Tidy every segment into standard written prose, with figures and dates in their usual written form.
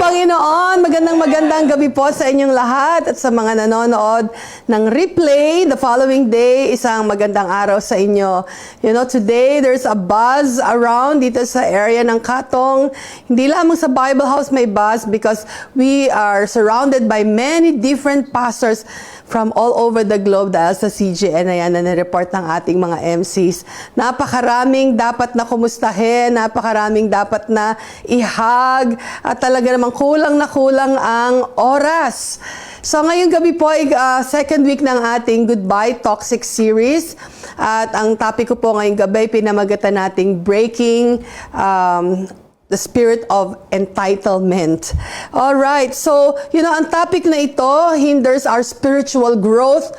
Panginoon, magandang gabi po sa inyong lahat at sa mga nanonood ng replay the following day, isang magandang araw sa inyo. You know, today there's a buzz around dito sa area ng Katong. Hindi lamang sa Bible House may buzz because we are surrounded by many different pastors from all over the globe dahil sa CGN na yan na nireport ng ating mga MCs. Napakaraming dapat na kumustahin, napakaraming dapat na ihag, at talaga namang kulang na kulang ang oras. So ngayong gabi po ay second week ng ating Goodbye Toxic series. At ang topic ko po ngayong gabi, pinamagatan nating Breaking the spirit of entitlement. All right. So, you know, ang topic na ito hinders our spiritual growth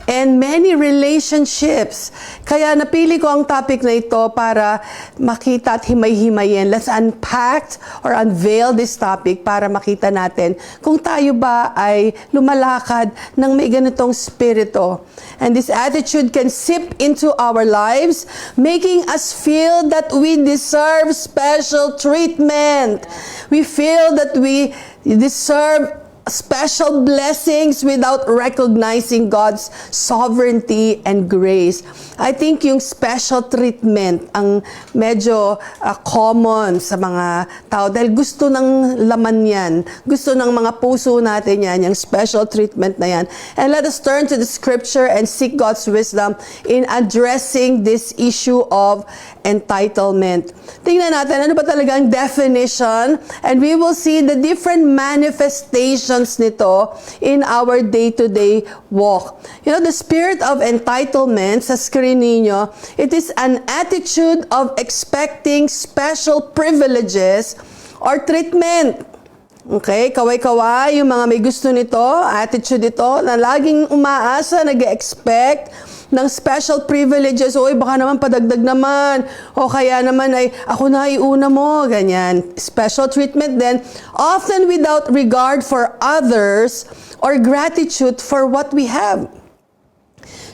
and many relationships. Kaya napili ko ang topic na ito para makita at himay-himayin. Let's unpack or unveil this topic para makita natin kung tayo ba ay lumalakad ng may ganitong spirito. And this attitude can seep into our lives, making us feel that we deserve special treatment. We feel that we deserve special blessings without recognizing God's sovereignty and grace. I think yung special treatment ang medyo common sa mga tao dahil gusto ng laman yan. Gusto ng mga puso natin yan, yung special treatment na yan. And let us turn to the scripture and seek God's wisdom in addressing this issue of entitlement. Tingnan natin ano ba talaga ang definition, and we will see the different manifestations nito in our day-to-day walk. You know, the spirit of entitlement, sa screen ninyo, it is an attitude of expecting special privileges or treatment. Okay, kaway-kaway, yung mga may gusto nito, attitude ito, na laging umaasa, nag-expect ng special privileges. Oy, baka naman padagdag naman. O kaya naman ay, ako na iuna mo. Ganyan. Special treatment then, often without regard for others or gratitude for what we have.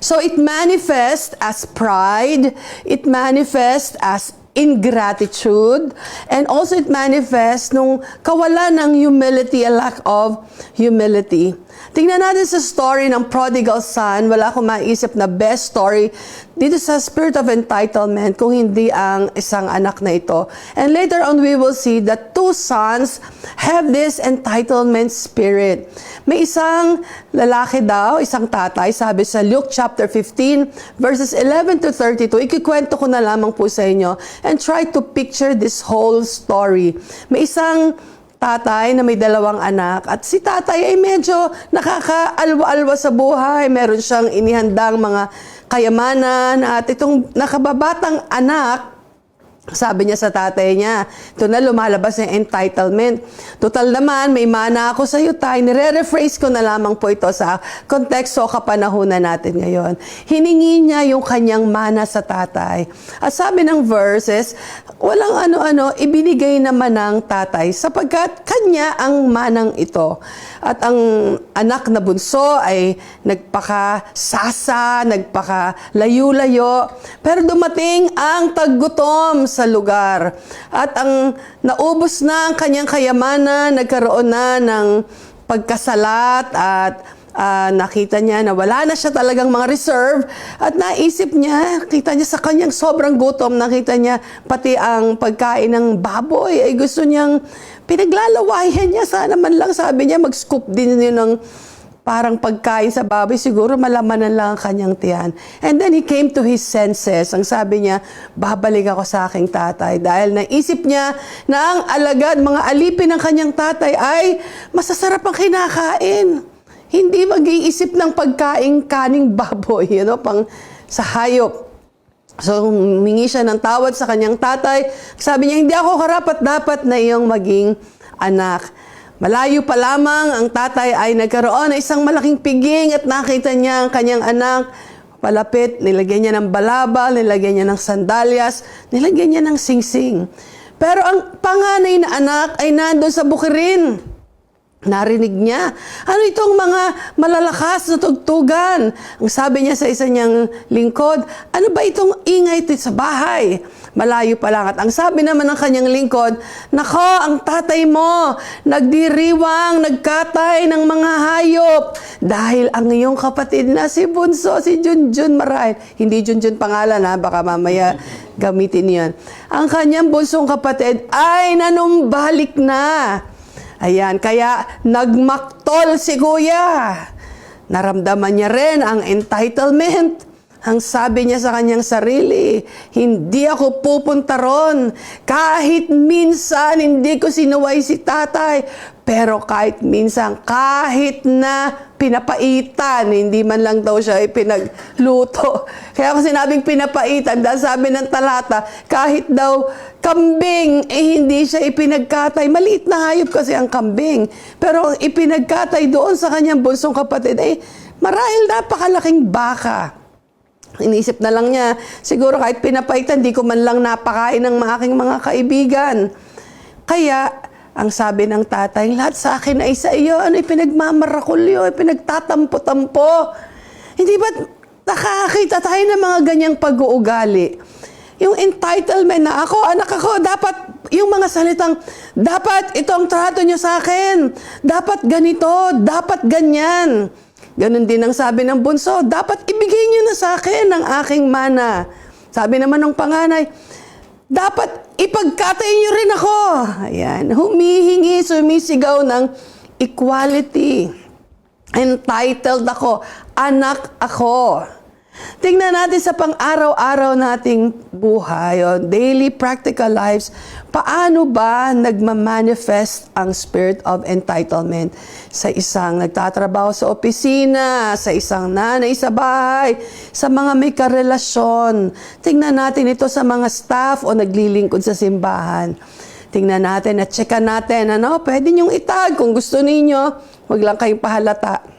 So it manifests as pride, it manifests as ingratitude, and also it manifests nung kawalan ng humility, a lack of humility. Tingnan natin sa story ng prodigal son. Wala akong maisip na best story dito sa spirit of entitlement kung hindi ang isang anak na ito. And later on, we will see that two sons have this entitlement spirit. May isang lalaki daw, isang tatay, sabi sa Luke chapter 15, verses 11 to 32. Ikikwento ko na lamang po sa inyo and try to picture this whole story. May isang tatay na may dalawang anak, at si tatay ay medyo nakakaalwa-alwa sa buhay. Meron siyang inihandang mga kayamanan, at itong nakababatang anak, sabi niya sa tatay niya, ito na lumalabas yung entitlement. Total naman, may mana ako sa iyo, tay. Nire-rephrase ko na lamang po ito sa konteksto o kapanahunan natin ngayon. Hiningi niya yung kanyang mana sa tatay. At sabi ng verses, walang ano-ano, ibinigay naman ng tatay sapagkat kanya ang manang ito. At ang anak na bunso ay nagpaka-sasa, nagpaka-layo-layo. Pero dumating ang taggutom sa lugar. At ang naubos na ang kanyang kayamanan, nagkaroon na ng pagkasalat, at nakita niya na wala na siya talagang mga reserve, at naisip niya, kita niya sa kanyang sobrang gutom, nakita niya pati ang pagkain ng baboy ay gusto niyang pinaglalawayan niya. Sana man lang, sabi niya, mag-scoop din yun ng parang pagkain sa baboy, siguro malamanan lang ang kanyang tiyan. And then he came to his senses. Ang sabi niya, babalik ako sa aking tatay. Dahil naisip niya na ang alagad, mga alipin ng kanyang tatay ay masasarap ang kinakain. Hindi mag-iisip ng pagkain kaning baboy, you know, pang sa hayop. So, humingi siya ng tawad sa kanyang tatay. Sabi niya, hindi ako karapat-dapat na iyong maging anak. Malayo pa lamang, ang tatay ay nagkaroon ng isang malaking piging at nakita niya ang kanyang anak. Palapit, nilagyan niya ng balabal, nilagyan niya ng sandalyas, nilagyan niya ng singsing. Pero ang panganay na anak ay nandoon sa bukirin. Narinig niya, ano itong mga malalakas na tugtugan? Ang sabi niya sa isa niyang lingkod, ano ba itong ingay ito sa bahay? Malayo pa lang. At ang sabi naman ng kanyang lingkod, nako, ang tatay mo, nagdiriwang, nagkatay ng mga hayop. Dahil ang iyong kapatid na si Bunso, si Junjun marahil. Hindi Junjun pangalan ha, baka mamaya gamitin yan. Ang kanyang bunsong kapatid ay nanumbalik na. Ayan, kaya nagmaktol si kuya. Naramdaman niya rin ang entitlement. Ang sabi niya sa kanyang sarili, hindi ako pupunta ron. Kahit minsan hindi ko sinuway si tatay. Pero kahit minsan, kahit na pinapaitan, hindi man lang daw siya ipinagluto. Kaya kung sinabing pinapaitan, dahil sabi ng talata, kahit daw kambing, hindi siya ipinagkatay. Maliit na hayop kasi ang kambing. Pero ipinagkatay doon sa kanyang bunsong kapatid, marahil napakalaking baka. Inisip na lang niya, siguro kahit pinapaitan, di ko man lang napakain ng aking mga kaibigan. Kaya, ang sabi ng tatay, lahat sa akin ay sa iyo, ano ipinagmamarakulyo, ipinagtatampo-tampo. Hindi ba nakakita tayo ng mga ganyang pag-uugali? Yung entitlement na ako, anak ako, dapat yung mga salitang, dapat ito ang trato nyo sa akin, dapat ganito, dapat ganyan. Ganon din ang sabi ng bunso, dapat ibigay niyo na sa akin ang aking mana. Sabi naman ng panganay, dapat ipagkatay niyo rin ako. Ayan, humihingi, sumisigaw ng equality. Entitled ako, anak ako. Tingnan natin sa pang-araw-araw nating buhay, o daily practical lives, paano ba nagmamanifest ang spirit of entitlement sa isang nagtatrabaho sa opisina, sa isang nanay sa bahay, sa mga may karelasyon. Tingnan natin ito sa mga staff o naglilingkod sa simbahan. Tingnan natin at checkan natin, pwede niyong itag kung gusto ninyo, huwag lang kayong pahalata.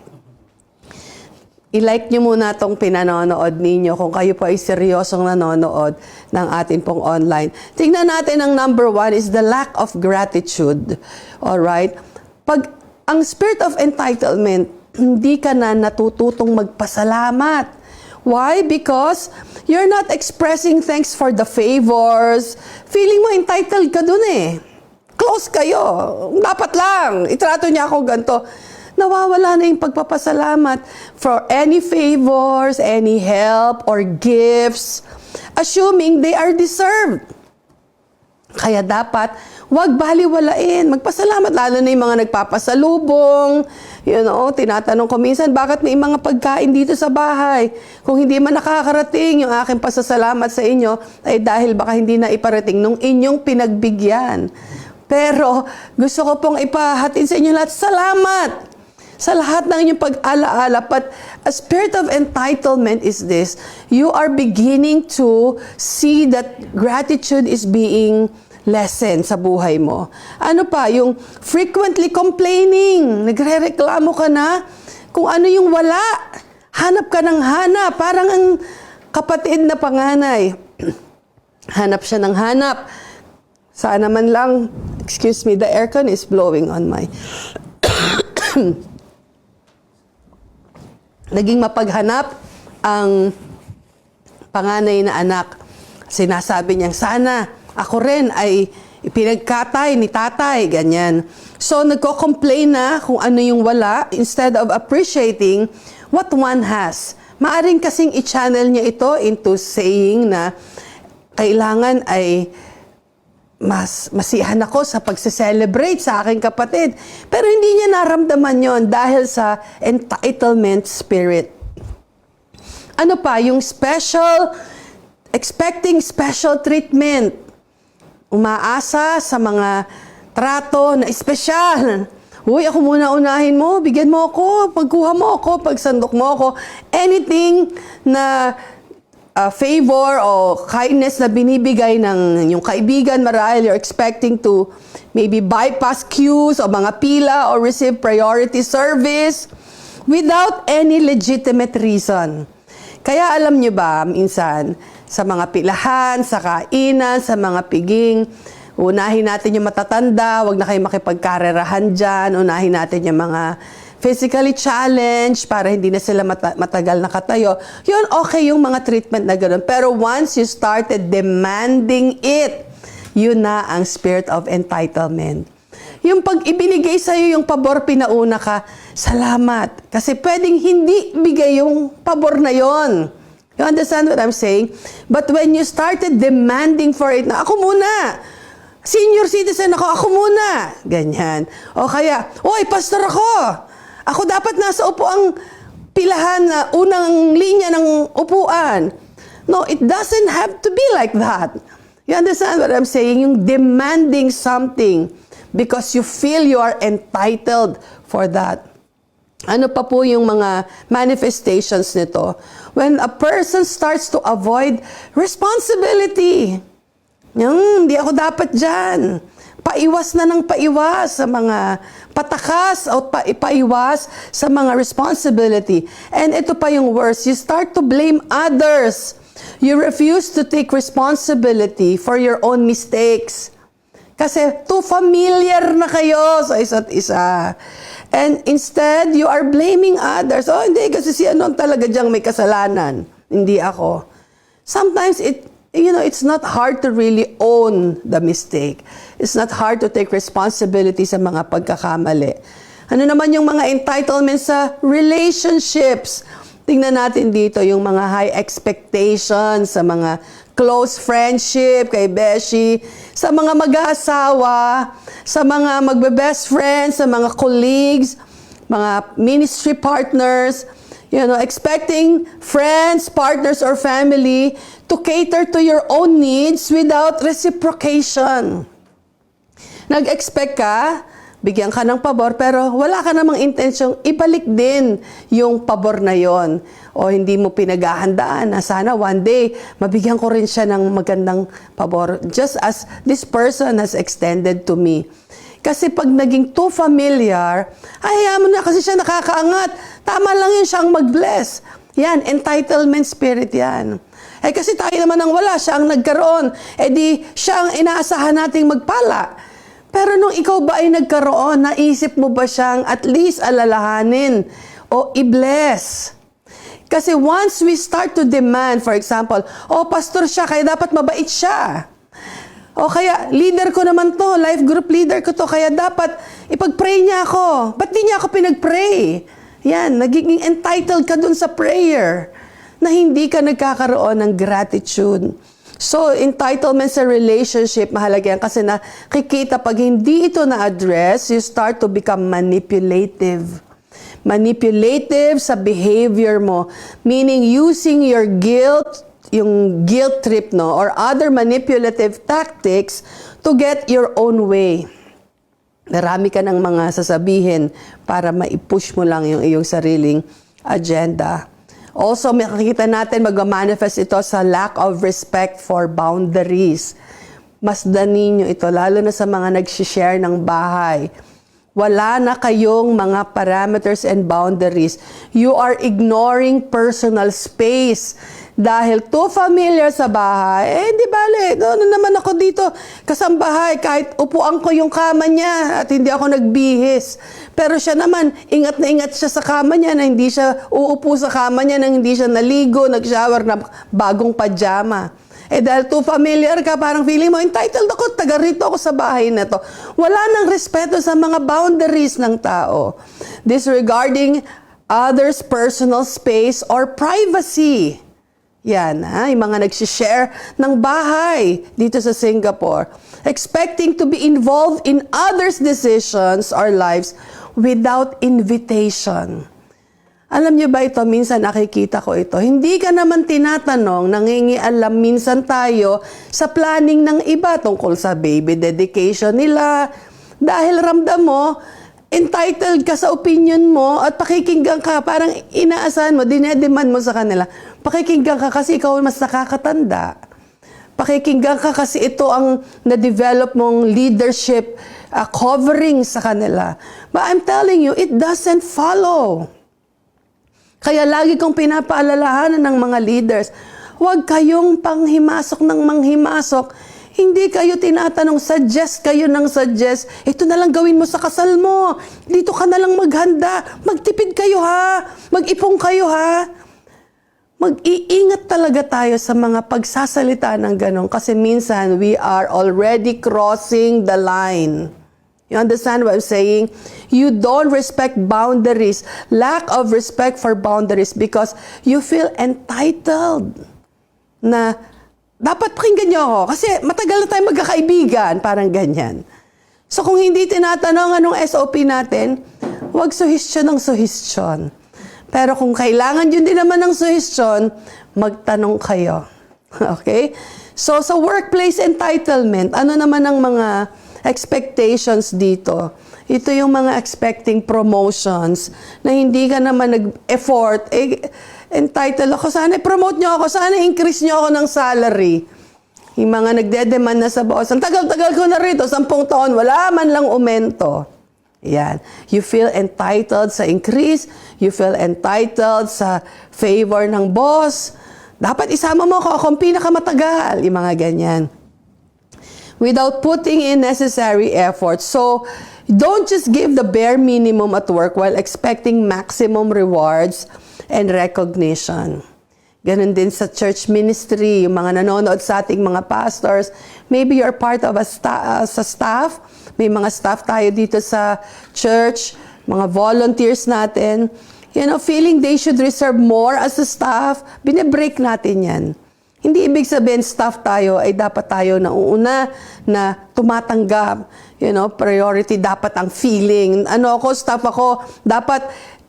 I-like nyo muna itong pinanonood ninyo kung kayo po ay seryosong nanonood ng atin pong online. Tingnan natin ang number 1 is the lack of gratitude. Alright? Pag ang spirit of entitlement, hindi ka na natututong magpasalamat. Why? Because you're not expressing thanks for the favors. Feeling mo entitled ka dun eh. Close kayo. Dapat lang. Itrato niya ako ganito. Nawawala na yung pagpapasalamat for any favors, any help, or gifts, assuming they are deserved. Kaya dapat, huwag baliwalain. Magpasalamat, lalo na yung mga nagpapasalubong. Tinatanong ko minsan, bakit may mga pagkain dito sa bahay? Kung hindi man nakakarating yung aking pasasalamat sa inyo, ay dahil baka hindi na iparating nung inyong pinagbigyan. Pero gusto ko pong ipahatid sa inyo lahat, salamat! Sa lahat ng inyong pag-alaala. But a spirit of entitlement is this. You are beginning to see that gratitude is being lessened sa buhay mo. Ano pa? Yung frequently complaining. Nagre-reklamo ka na kung ano yung wala. Hanap ka ng hanap. Parang ang kapatid na panganay. Hanap siya ng hanap. Sana man lang, excuse me, the aircon is blowing on my... Naging mapaghanap ang panganay na anak. Sinasabi niyang, sana ako rin ay ipinagkatay ni tatay, ganyan. So, nagko-complain na kung ano yung wala instead of appreciating what one has. Maaring kasing i-channel niya ito into saying na kailangan ay masiyahan ako sa pagse-celebrate sa aking kapatid. Pero hindi niya naramdaman yon dahil sa entitlement spirit. Ano pa? Yung expecting special treatment. Umaasa sa mga trato na espesyal. Uy, ako muna unahin mo, bigyan mo ako, pagkuha mo ako, pagsandok mo ako. Anything na favor o kindness na binibigay ng yung kaibigan, marahil you're expecting to maybe bypass queues o mga pila or receive priority service without any legitimate reason. Kaya alam nyo ba, minsan, sa mga pilahan, sa kainan, sa mga piging, Unahin natin yung matatanda, wag na kayo makipagkarerahan dyan. Unahin natin yung mga physically challenged para hindi na sila matagal nakatayo. Yun, okay yung mga treatment na gano'n. Pero once you started demanding it, yun na ang spirit of entitlement. Yung pag ibinigay sa'yo yung pabor, pinauna ka, salamat. Kasi pwedeng hindi bigay yung pabor na yon. You understand what I'm saying? But when you started demanding for it, na ako muna, senior citizen ako muna. Ganyan. O kaya, oy, pastor ako. Ako dapat nasa upuang pilahan na unang linya ng upuan. No, it doesn't have to be like that. You understand what I'm saying? Yung demanding something because you feel you are entitled for that. Ano pa po yung mga manifestations nito? When a person starts to avoid responsibility. Hindi ako dapat dyan. Paiwas na ng paiwas sa mga patakas o paiwas sa mga responsibility. And ito pa yung worst, you start to blame others. You refuse to take responsibility for your own mistakes. Kasi too familiar na kayo sa isa't isa. And instead, you are blaming others. Oh, hindi, kasi si ano talaga diyang may kasalanan. Hindi ako. Sometimes it's not hard to really own the mistake. It's not hard to take responsibility sa mga pagkakamali. Ano naman yung mga entitlements sa relationships? Tingnan natin dito yung mga high expectations sa mga close friendship kay Beshi, sa mga mag-aasawa, sa mga magbe-best friends, sa mga colleagues, mga ministry partners, expecting friends, partners, or family to cater to your own needs without reciprocation. Nag-expect ka, bigyan ka ng pabor, pero wala ka namang intensyong ibalik din yung pabor na yon. O hindi mo pinaghahandaan na sana one day, mabigyan ko rin siya ng magandang pabor, just as this person has extended to me. Kasi pag naging too familiar, hayaan mo na kasi siya nakakaangat. Tama lang yun siyang mag-bless. Yan, entitlement spirit yan. Kasi tayo naman ang wala, siya ang nagkaroon. Di siya ang inaasahan nating magpala. Pero nung ikaw ba ay nagkaroon, naisip mo ba siyang at least alalahanin o i-bless? Kasi once we start to demand, for example, pastor siya, kaya dapat mabait siya. O kaya, leader ko naman to, life group leader ko to, kaya dapat ipag-pray niya ako. Ba't di niya ako pinag-pray? Yan, nagiging entitled ka dun sa prayer na hindi ka nagkakaroon ng gratitude. So, entitlement sa relationship, mahalaga yan kasi nakikita pag hindi ito na-address, you start to become manipulative. Manipulative sa behavior mo, meaning using your guilt, yung guilt trip, or other manipulative tactics to get your own way. Marami ka ng mga sasabihin para ma-push mo lang yung iyong sariling agenda. Also, makikita natin mag-manifest ito sa lack of respect for boundaries. Masdan ninyo ito, lalo na sa mga nag-share ng bahay. Wala na kayong mga parameters and boundaries. You are ignoring personal space. Dahil too familiar sa bahay, di bale, ano naman ako dito, kasambahay, kahit upuan ko yung kama niya at hindi ako nagbihis. Pero siya naman, ingat na ingat siya sa kama niya na hindi siya uupo sa kama niya na hindi siya naligo, nag-shower na bagong pajama. Dahil too familiar ka, parang feeling mo, entitled ako, taga rito ako sa bahay na to. Wala nang respeto sa mga boundaries ng tao. Disregarding others' personal space or privacy. Yan, yung mga nagsishare ng bahay dito sa Singapore. Expecting to be involved in others' decisions or lives without invitation. Alam niyo ba ito, minsan nakikita ko ito. Hindi ka naman tinatanong, nangingialam minsan tayo sa planning ng iba tungkol sa baby dedication nila. Dahil ramdam mo, entitled ka sa opinion mo at pakikinggan ka, parang inaasahan mo, dinedemand mo sa kanila. Pakikinggan ka kasi ikaw mas nakakatanda. Pakikinggan ka kasi ito ang na-develop mong leadership covering sa kanila. But I'm telling you, it doesn't follow. Kaya lagi kong pinapaalalahanan ng mga leaders, huwag kayong panghimasok ng manghimasok. Hindi kayo tinatanong, suggest kayo ng suggest. Ito na lang gawin mo sa kasal mo. Dito ka na lang maghanda. Magtipid kayo ha. Mag-ipong kayo ha. Mag-iingat talaga tayo sa mga pagsasalita ng ganon kasi minsan we are already crossing the line. You understand what I'm saying? You don't respect boundaries. Lack of respect for boundaries because you feel entitled na dapat pakinggan niyo ako kasi matagal na tayo magkakaibigan, parang ganyan. So kung hindi tinatanong anong SOP natin, huwag suhestyon ng suhestyon. Pero kung kailangan yun din naman ng suhestyon, magtanong kayo. Okay? So sa workplace entitlement, ano naman ang mga expectations dito? Ito yung mga expecting promotions na hindi ka naman nag-effort. Entitled ako, sana i-promote nyo ako, sana increase nyo ako ng salary. Yung mga nagde-demand na sa boss, ang tagal-tagal ko na rito, 10 taon, wala man lang umento. Yan. You feel entitled sa increase, you feel entitled sa favor ng boss. Dapat isama mo ako, akong pinakamatagal. Yung mga ganyan. Without putting in necessary effort. So, don't just give the bare minimum at work while expecting maximum rewards and recognition. Ganon din sa church ministry, yung mga nanonood sa ating mga pastors. Maybe you're part of sa staff. May mga staff tayo dito sa church, mga volunteers natin. You know, feeling they should reserve more as a staff, binibreak natin yan. Hindi ibig sabihin staff tayo ay dapat tayo nauuna na tumatanggap. You know, priority dapat ang feeling. Ano ako, staff ako, dapat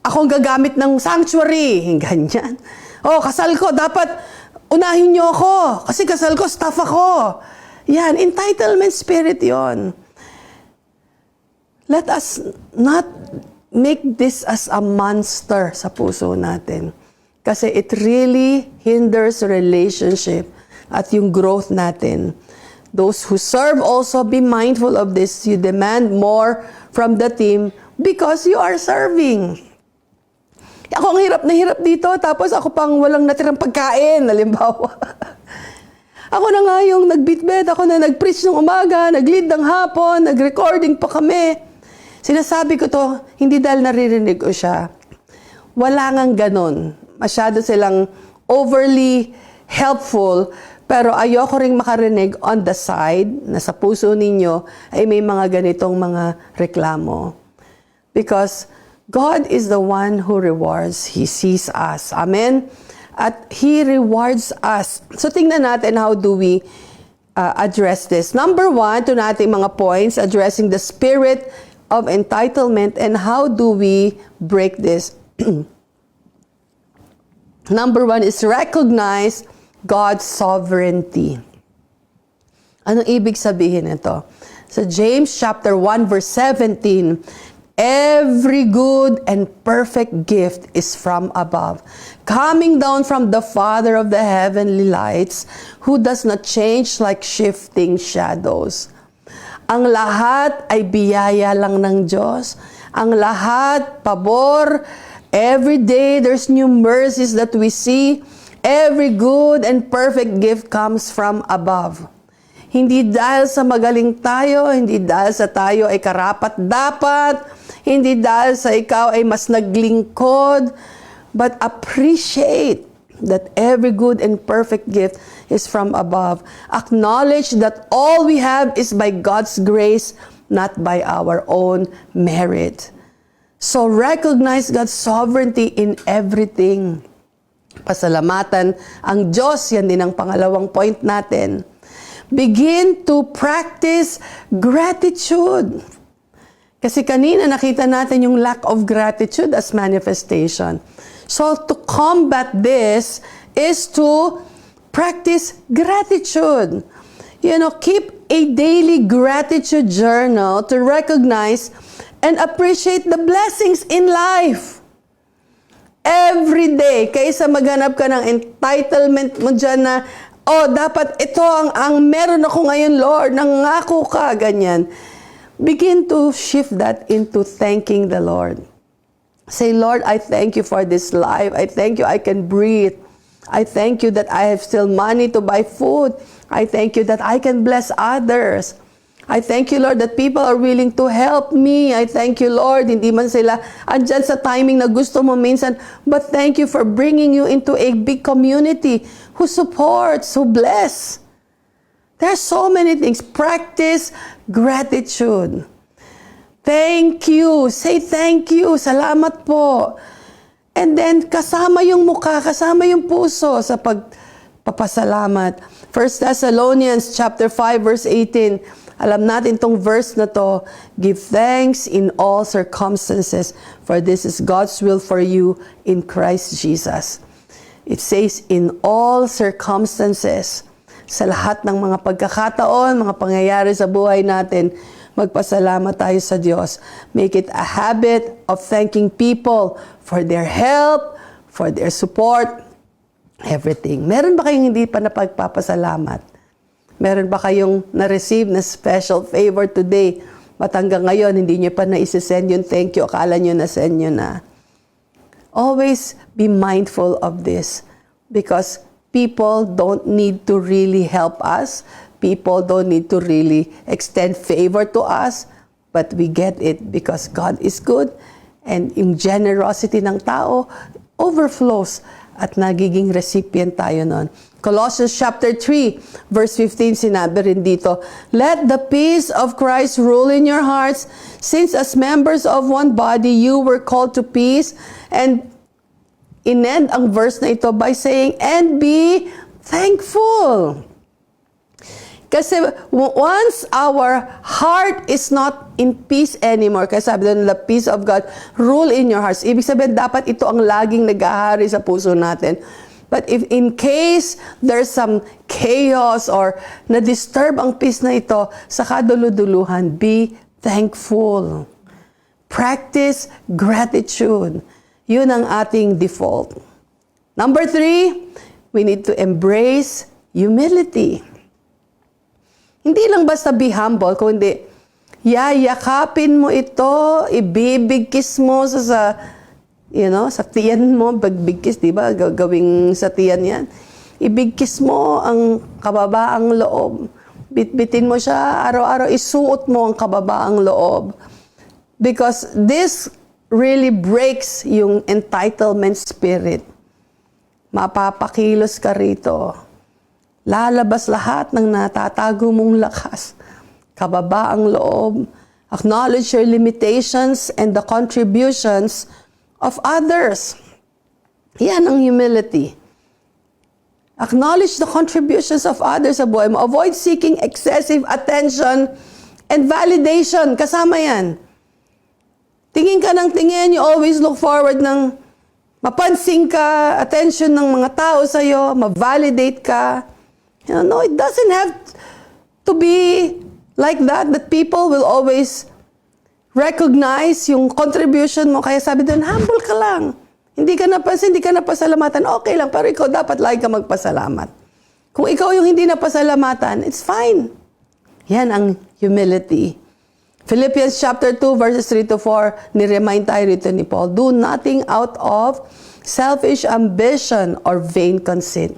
akong gagamit ng sanctuary. Ganyan. Oh, kasal ko, dapat unahin niyo ako. Kasi kasal ko, staff ako. Yan, entitlement spirit yon. Let us not make this as a monster sa puso natin. Kasi it really hinders relationship at yung growth natin. Those who serve also be mindful of this. You demand more from the team because you are serving. Ako ang hirap na hirap dito, tapos ako pang walang natirang pagkain, halimbawa. Ako na nga yung nag-beatbed, ako na nag-preach ng umaga, nag-lead ng hapon, nag-recording pa kami. Sinasabi ko to, hindi dahil naririnig ko siya. Wala ngang ganon. Masyado silang overly helpful, pero ayoko ring makarinig on the side na sa puso ninyo ay may mga ganitong mga reklamo. Because God is the one who rewards. He sees us. Amen? At He rewards us. So tingnan natin how do we address this. Number 1, ito natin mga points, addressing the spirit of entitlement and how do we break this. Number 1 is recognize God's sovereignty. Anong ibig sabihin nito? Sa James chapter 1 verse 17, every good and perfect gift is from above, coming down from the Father of the heavenly lights, who does not change like shifting shadows. Ang lahat ay biyaya lang ng Diyos. Ang lahat, pabor. Every day, there's new mercies that we see. Every good and perfect gift comes from above. Hindi dahil sa magaling tayo, hindi dahil sa tayo ay karapat-dapat, hindi dahil sa ikaw ay mas naglingkod, but appreciate that every good and perfect gift is from above. Acknowledge that all we have is by God's grace, not by our own merit. So recognize God's sovereignty in everything. Pasalamatan ang Diyos, yan din ang pangalawang point natin. Begin to practice gratitude. Kasi kanina nakita natin yung lack of gratitude as manifestation. So to combat this is to practice gratitude. You know, keep a daily gratitude journal to recognize and appreciate the blessings in life. Every day, kaysa maghanap ka ng entitlement mo dyan na, oh, dapat ito ang meron ako ngayon, Lord, nangako ka, ganyan. Begin to shift that into thanking the Lord. Say, Lord, I thank you for this life. I thank you I can breathe. I thank you that I have still money to buy food. I thank you that I can bless others. I thank you, Lord, that people are willing to help me. I thank you, Lord, hindi man sila andyan sa timing na gusto mo minsan, but thank you for bringing you into a big community who supports, who bless. There are so many things. Practice gratitude. Thank you. Say thank you. Salamat po. And then, kasama yung mukha, kasama yung puso sa pagpapasalamat. 1 Thessalonians chapter 5, verse 18. Alam natin itong verse na to, give thanks in all circumstances, for this is God's will for you in Christ Jesus. It says, in all circumstances, sa lahat ng mga pagkakataon, mga pangyayari sa buhay natin, magpasalamat tayo sa Diyos. Make it a habit of thanking people for their help, for their support, everything. Meron ba kayong hindi pa napagpapasalamat? Meron ba kayong na-receive na special favor today? But hanggang ngayon, hindi nyo pa na-isesend yung thank you. Akala nyo na-send nyo na. Always be mindful of this. Because people don't need to really help us. People don't need to really extend favor to us. But we get it because God is good. And yung generosity ng tao overflows at nagiging recipient tayo nun. Colossians chapter 3, verse 15, sinabi rin dito, let the peace of Christ rule in your hearts, since as members of one body, you were called to peace. And in-end ang verse na ito by saying, and be thankful. Kasi once our heart is not in peace anymore, kaya sabi doon, the peace of God rule in your hearts. Ibig sabihin, dapat ito ang laging nag-ahari sa puso natin. But if in case there's some chaos or na-disturb ang peace na ito, sa kaduluduluhan, be thankful. Practice gratitude. Yun ang ating default. Number 3, we need to embrace humility. Hindi lang basta be humble, kundi yayakapin mo ito, ibibigkis mo sa sa tiyan mo, pagbigkis, di ba? Gawing sa tiyan yan. Ibigkis mo ang kababaang loob. Bitbitin mo siya, araw-araw isuot mo ang kababaang loob. Because this really breaks yung entitlement spirit. Mapapakilos ka rito. Lalabas lahat ng natatago mong lakas. Kababaang loob. Acknowledge your limitations and the contributions of others. Yan ang humility. Acknowledge the contributions of others sa buhay mo. Avoid seeking excessive attention and validation. Kasama yan. Tingin ka ng tingin, you always look forward ng mapansin ka, attention ng mga tao sa'yo, ma-validate ka. No, it doesn't have to be like that people will always recognize yung contribution mo. Kaya sabi doon, humble ka lang. Hindi ka napansin, hindi ka napasalamatan, okay lang. Pero ikaw dapat lagi ka magpasalamat. Kung ikaw yung hindi napasalamatan, it's fine. Yan ang humility. Philippians chapter 2, verses 3 to 4, ni-remind tayo rito ni Paul, do nothing out of selfish ambition or vain conceit.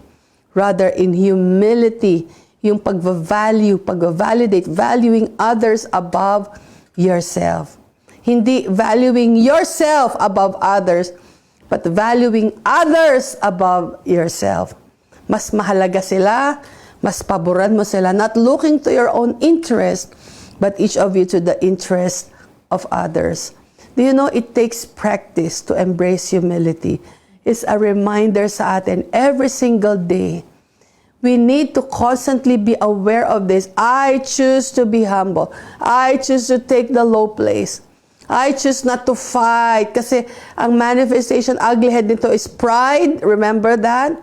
Rather, in humility, yung pag-validate, valuing others above yourself. Hindi valuing yourself above others, but valuing others above yourself. Mas mahalaga sila, mas paboran mo sila, not looking to your own interest, but each of you to the interest of others. Do you know, it takes practice to embrace humility. It's a reminder sa atin every single day. We need to constantly be aware of this. I choose to be humble. I choose to take the low place. I choose not to fight. Kasi ang manifestation, ugly head nito is pride. Remember that?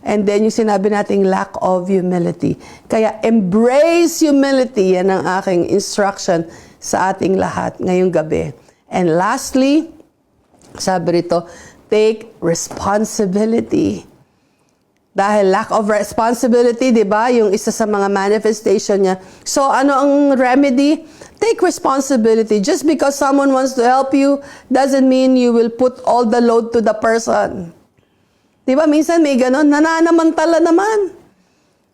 And then yung sinabi nating lack of humility. Kaya embrace humility. Yan ang aking instruction sa ating lahat ngayong gabi. And lastly, sabi rito, take responsibility. Dahil lack of responsibility, di ba? Yung isa sa mga manifestation niya. So, ano ang remedy? Take responsibility. Just because someone wants to help you, doesn't mean you will put all the load to the person. Di ba minsan may ganon, nananamantala naman.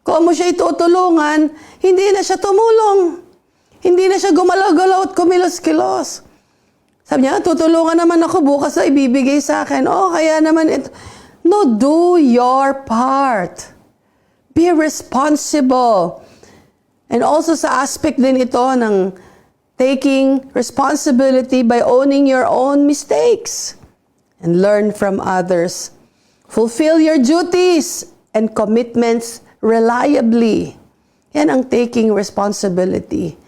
Kung mo siya itutulungan, hindi na siya tumulong. Hindi na siya gumalaw-galaw at kumilos-kilos. Sabi niya, tutulungan naman ako, bukas na ibibigay sa akin. Oh, kaya naman ito. No, do your part. Be responsible. And also sa aspect din ito ng taking responsibility by owning your own mistakes and learn from others. Fulfill your duties and commitments reliably. Yan ang taking responsibility.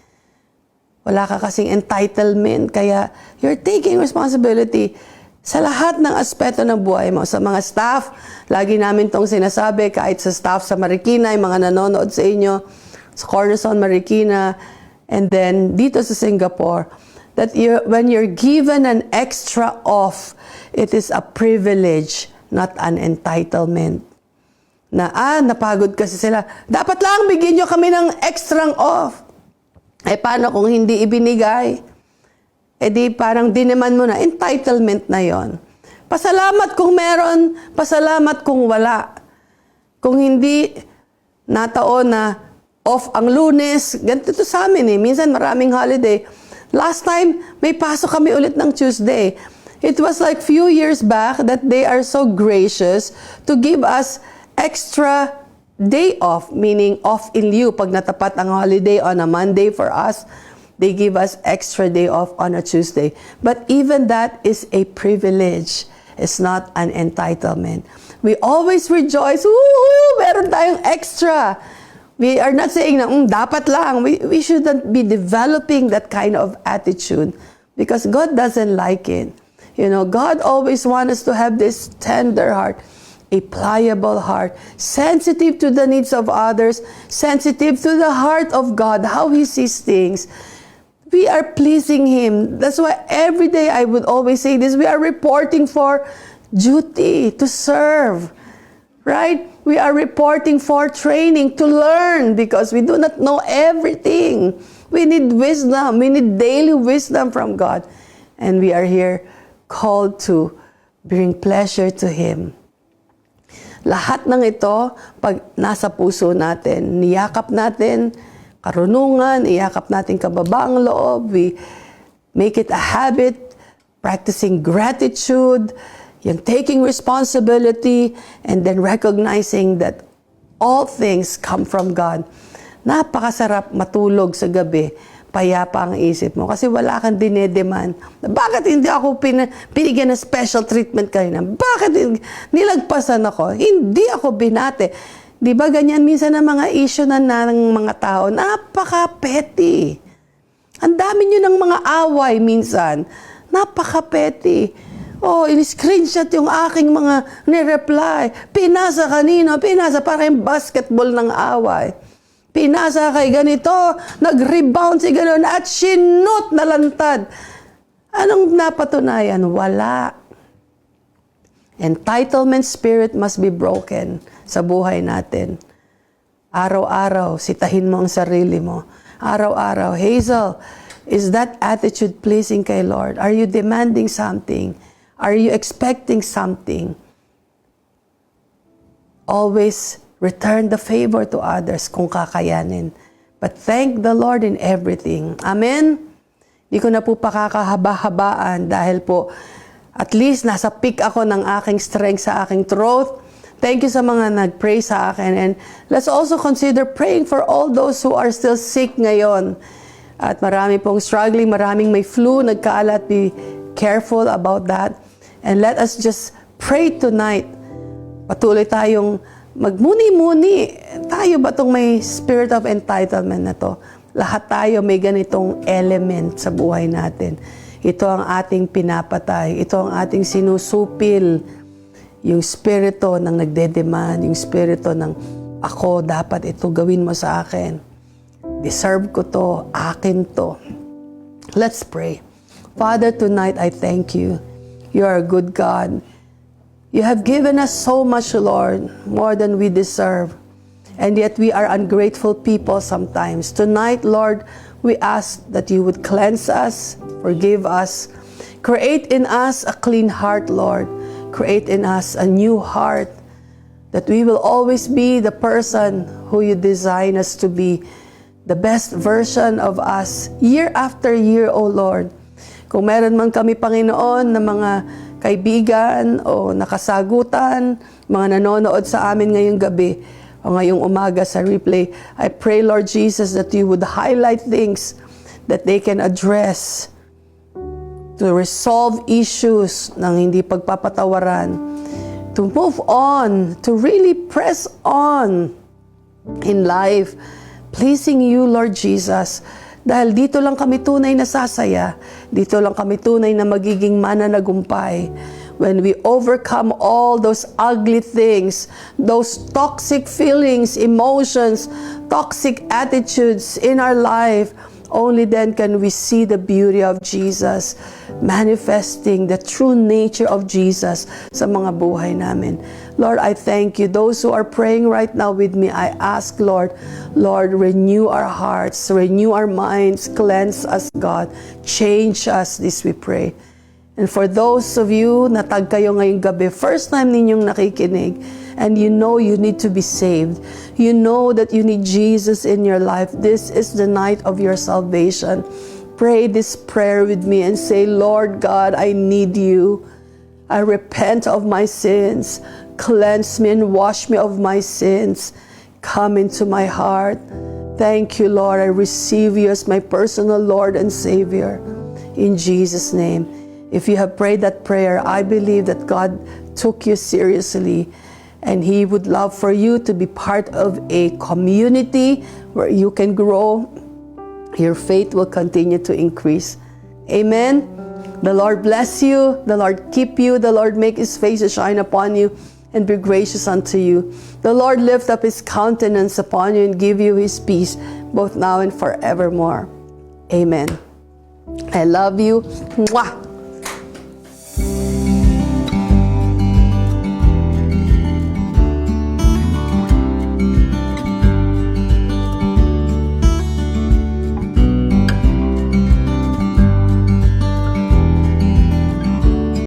Wala ka kasing entitlement, kaya you're taking responsibility sa lahat ng aspeto ng buhay mo. Sa mga staff, lagi namin tong sinasabi, kahit sa staff sa Marikina, yung mga nanonood sa inyo, sa Cornerstone Marikina, and then dito sa Singapore, that when you're given an extra off, it is a privilege, not an entitlement. Na, napagod kasi sila. Dapat lang bigyan nyo kami ng extra off. Eh, paano kung hindi ibinigay? Eh, di parang diniman mo na. Entitlement na yon. Pasalamat kung meron, pasalamat kung wala. Kung hindi nataon na off ang Lunes, ganito to sa amin eh. Minsan maraming holiday. Last time, may pasok kami ulit ng Tuesday. It was like few years back that they are so gracious to give us extra day off, meaning off in lieu. Pag natapat ang holiday on a Monday for us, they give us extra day off on a Tuesday. But even that is a privilege. It's not an entitlement. We always rejoice, woohoo, meron tayong extra. We are not saying na, dapat lang. We shouldn't be developing that kind of attitude because God doesn't like it. You know, God always wants us to have this tender heart, a pliable heart, sensitive to the needs of others, sensitive to the heart of God, how He sees things. We are pleasing Him. That's why every day I would always say this, we are reporting for duty, to serve, right? We are reporting for training, to learn, because we do not know everything. We need wisdom. We need daily wisdom from God. And we are here called to bring pleasure to Him. Lahat ng ito, pag nasa puso natin, niyakap natin, karunungan, iyakap natin kababaang loob, we make it a habit, practicing gratitude, yung taking responsibility, and then recognizing that all things come from God. Napakasarap matulog sa gabi, payapa ang isip mo. Kasi wala kang dinedemand. Bakit hindi ako pinigyan ng special treatment kanina? Bakit nilagpasan ako? Hindi ako binate. Di ba ganyan minsan ang mga issue ng mga tao? Napaka-petty. Ang dami nyo ng mga away minsan. Napaka-petty. Oh, in-screenshot yung aking mga nireply. Pinasa kanino? Pinasa para yung basketball ng away. Pinasa kay ganito, nag-rebound si gano'n at sinut na lantad. Anong napatunayan? Wala. Entitlement spirit must be broken sa buhay natin. Araw-araw, sitahin mo ang sarili mo. Araw-araw, Hazel, is that attitude pleasing kay Lord? Are you demanding something? Are you expecting something? Always return the favor to others kung kakayanin. But thank the Lord in everything. Amen? Di ko na po pakakahaba-habaan dahil po at least nasa peak ako ng aking strength sa aking throat. Thank you sa mga nag-pray sa akin. And let's also consider praying for all those who are still sick ngayon. At marami pong struggling, maraming may flu, nagkaalat. Be careful about that. And let us just pray tonight. Patuloy tayong magmuni-muni. Tayo ba itong may spirit of entitlement na to? Lahat tayo may ganitong element sa buhay natin. Ito ang ating pinapatay. Ito ang ating sinusupil. Yung spirito ng nagdedemand, yung spirito ng ako, dapat ito gawin mo sa akin. Deserve ko to, akin to. Let's pray. Father, tonight I thank you. You are a good God. You have given us so much, Lord, more than we deserve. And yet we are ungrateful people sometimes. Tonight, Lord, we ask that you would cleanse us, forgive us, create in us a clean heart, Lord. create in us a new heart, that we will always be the person who you design us to be, the best version of us, year after year, O Lord. Kung meron man kami, Panginoon, na mga kaibigan o nakasagutan, mga nanonood sa amin ngayong gabi o ngayong umaga sa replay, I pray, Lord Jesus, that you would highlight things that they can address to resolve issues ng hindi pagpapatawaran, to move on, to really press on in life, pleasing you, Lord Jesus. Dahil dito lang kami tunay na sasaya, dito lang kami tunay na magiging mananagumpay. When we overcome all those ugly things, those toxic feelings, emotions, toxic attitudes in our life, only then can we see the beauty of Jesus, manifesting the true nature of Jesus sa mga buhay namin. Lord, I thank you. Those who are praying right now with me, I ask, Lord, renew our hearts, renew our minds, cleanse us, God. Change us, this we pray. And for those of you na tag kayo ngayong gabi, first time ninyong nakikinig, and you know you need to be saved. You know that you need Jesus in your life. This is the night of your salvation. Pray this prayer with me and say, Lord God, I need you. I repent of my sins. Cleanse me and wash me of my sins. Come into my heart. Thank you, Lord. I receive you as my personal Lord and Savior. In Jesus' name. If you have prayed that prayer, I believe that God took you seriously, and He would love for you to be part of a community where you can grow. Your faith will continue to increase. Amen. The Lord bless you. The Lord keep you. The Lord make His face to shine upon you and be gracious unto you. The Lord lift up His countenance upon you and give you His peace, both now and forevermore. Amen. I love you. Mwah!